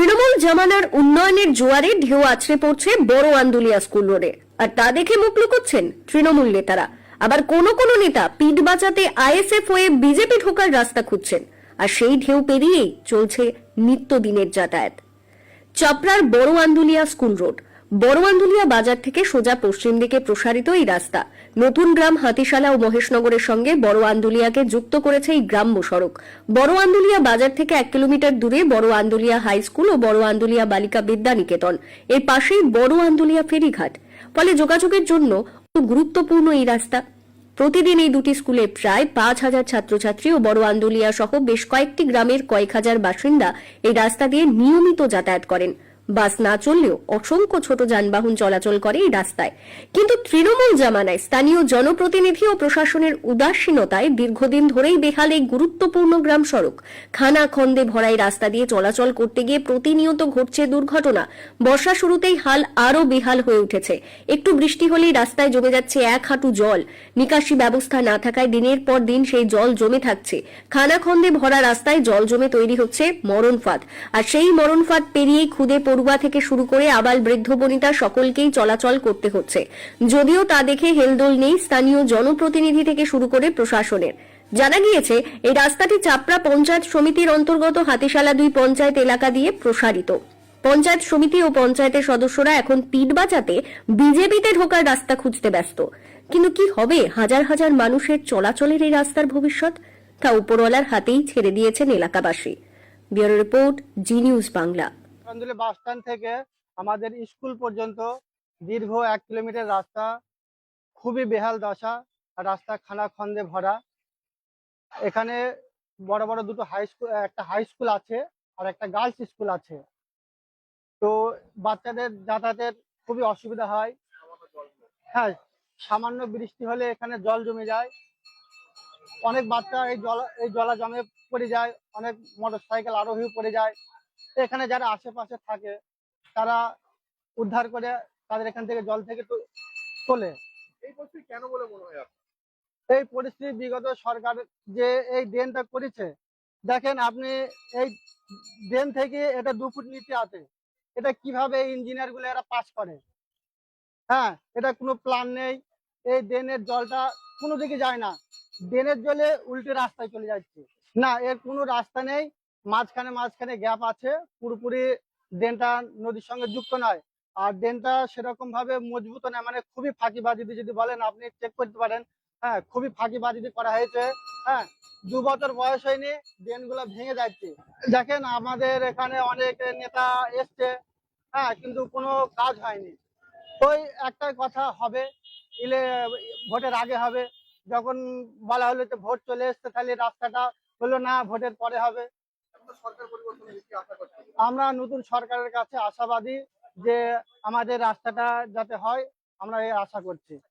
তৃণমূল জামানার উন্নয়নের জোয়ারে ঢেউ আছড়ে পড়ছে বড় আন্দুলিয়া স্কুল রোডে, আর তা দেখে মুখ লুকোচ্ছেন তৃণমূল নেতারা। আবার কোনো কোনো নেতা পিঠ বাঁচাতে আইএসএফ হয়ে বিজেপি ঢোকার রাস্তা খুঁজছেন, আর সেই ঢেউ পেরিয়েই চলছে নিত্যদিনের যাতায়াত। চাপড়ার বড় আন্দুলিয়া স্কুল রোড, বড় আন্দুলিয়া বাজার থেকে সোজা পশ্চিম দিকে প্রসারিত এই রাস্তা নতুন গ্রাম, হাতিশালা ও মহেশনগরের সঙ্গে বড় আন্দুলিয়াকে যুক্ত করেছে এই গ্রাম্য সড়ক। বড় আন্দুলিয়া বাজার থেকে 1 কিলোমিটার দূরে বড় আন্দুলিয়া হাই স্কুল ও বড় আন্দুলিয়া বালিকা বিদ্যা নিকেতন, এর পাশেই বড় আন্দুলিয়া ফেরিঘাট। ফলে যোগাযোগের জন্য গুরুত্বপূর্ণ এই রাস্তা। প্রতিদিন এই দুটি স্কুলে প্রায় 5,000 ছাত্রছাত্রী ও বড় আন্দুলিয়া সহ বেশ কয়েকটি গ্রামের কয়েক হাজার বাসিন্দা এই রাস্তা দিয়ে নিয়মিত যাতায়াত করেন। বাস না চললেও অসংখ্য ছোট যানবাহন চলাচল করে এই রাস্তায়। কিন্তু তৃণমূল জামানায় স্থানীয় জনপ্রতিনিধি ও প্রশাসনের উদাসীনতায় দীর্ঘদিন ধরেই বেহাল এই গুরুত্বপূর্ণ গ্রাম সড়ক। খানা খন্দে ভরা এই রাস্তা দিয়ে চলাচল করতে গিয়ে প্রতিনিয়ত ঘটছে দুর্ঘটনা। বর্ষা শুরুতেই হাল আরও বেহাল হয়ে উঠেছে। একটু বৃষ্টি হলেই রাস্তায় জমে যাচ্ছে 1 হাঁটু জল। নিকাশি ব্যবস্থা না থাকায় দিনের পর দিন সেই জল জমে থাকছে। খানা খন্দে ভরা রাস্তায় জল জমে তৈরি হচ্ছে মরণ ফাঁদ, আর সেই মরণ ফাঁদ পেরিয়েই খুদে পড়ুয়া থেকে শুরু করে আবাল বৃদ্ধ বনিতা সকলকেই চলাচল করতে হচ্ছে। যদিও তা দেখে হেলদোল নেই স্থানীয় জনপ্রতিনিধি থেকে শুরু করে প্রশাসনের। জানা গিয়েছে এই রাস্তাটি চাপড়া পঞ্চায়েত সমিতির অন্তর্গত হাতিশালা 2 পঞ্চায়েত এলাকা দিয়ে প্রসারিত। পঞ্চায়েত সমিতি ও পঞ্চায়েতের সদস্যরা এখন পিঠ বাঁচাতে বিজেপিতে ঢোকার রাস্তা খুঁজতে ব্যস্ত। কিন্তু কি হবে হাজার হাজার মানুষের চলাচলের এই রাস্তার ভবিষ্যৎ, তা উপরওয়ালার হাতেই ছেড়ে দিয়েছেন এলাকাবাসী। ব্যুরো রিপোর্ট, জি নিউজ বাংলা। বাস স্ট্যান্ড থেকে আমাদের স্কুল পর্যন্ত দীর্ঘ 1 কিলোমিটার রাস্তা খুবই বেহাল দশা। রাস্তা খানা খন্দে ভরা। এখানে বড় বড় দুটো হাই স্কুল, একটা হাই স্কুল আছে আর একটা গার্লস স্কুল আছে। তো বাচ্চাদের যাতায়াতের খুবই অসুবিধা হয়। হ্যাঁ, সামান্য বৃষ্টি হলে এখানে জল জমে যায়। অনেক বাচ্চা এই জলা জমে পড়ে যায়, অনেক মোটরসাইকেল আরোহী পড়ে যায়। এখানে যারা আশেপাশে থাকে তারা উদ্ধার করে তাদের এখান থেকে জল থেকে তোলে। এই পরিস্থিতি কেন বলে মনে হয় আপনার? এই পরিস্থিতি বিগত সরকার যে এই ড্রেনটা করেছে, দেখেন আপনি এই ড্রেন থেকে এটা 2 ফুট নিচে আছে। এটা কিভাবে ইঞ্জিনিয়ার গুলো এরা পাস করে? হ্যাঁ, এটা কোনো প্ল্যান নেই। এই ড্রেনের জলটা কোনো দিকে যায় না, ড্রেনের জলে উল্টে রাস্তায় চলে যাচ্ছে। না, এর কোনো রাস্তা নেই। মাঝখানে মাঝখানে গ্যাপ আছে, পুরোপুরি ড্রেনটা নদীর সঙ্গে যুক্ত নয়। আর ড্রেনটা সেরকম ভাবে মজবুত নয়, মানে খুবই ফাঁকিবাজি যদি বলেন আপনি চেক করতে পারেন। হ্যাঁ, খুবই ফাঁকিবাজি করা হয়েছে। হ্যাঁ, 2 বছর বয়স হয়নি ড্রেন গুলো ভেঙে যাচ্ছে। দেখেন আমাদের এখানে অনেক নেতা এসছে, হ্যাঁ, কিন্তু কোনো কাজ হয়নি। ওই একটাই কথা হবে, ইলে ভোটের আগে হবে। যখন বলা হলো যে ভোট চলে এসছে তাহলে রাস্তাটা হলো না, ভোটের পরে হবে। এখন তো সরকার পরিবর্তনের কি আশা করছেন? আমরা নতুন সরকারের কাছে আশাবাদী যে আমাদের রাস্তাটা যাতে হয়, আমরা এই আশা করছি।